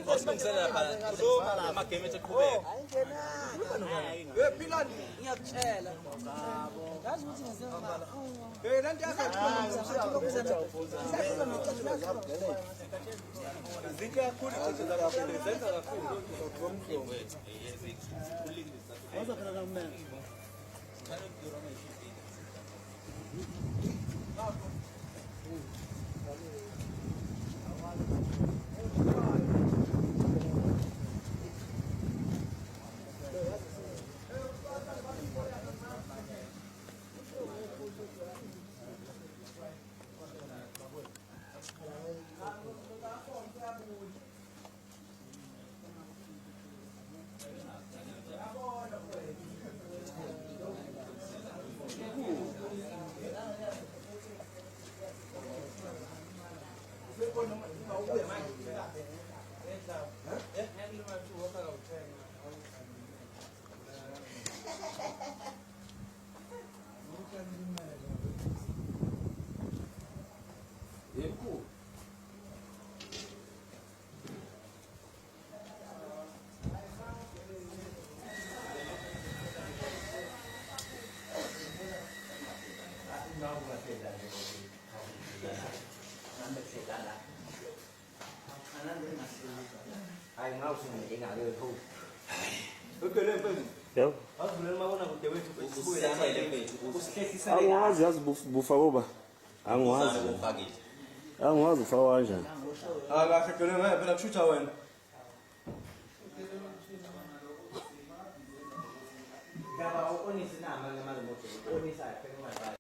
Wasilungisela lapha amagame eqhubeka. Pilani ngiyakutshela. Yazi ukuthi ngizenza. Lento yakhe zinhle kakhulu izinto zakho zenza kakhulu. Wazophela kamnene. Ai ngau sini ingat dia tu. Okey le pun. Yo. Aku belum mahu nak dewe tu Facebook ya. Angwazi yazi bufa boba. Angwazi. Angwazi ufa kanjani. Ah kahle ke le phela kushutha wena. Ngaba uonisa nama ngamalo moto. Uonisa phela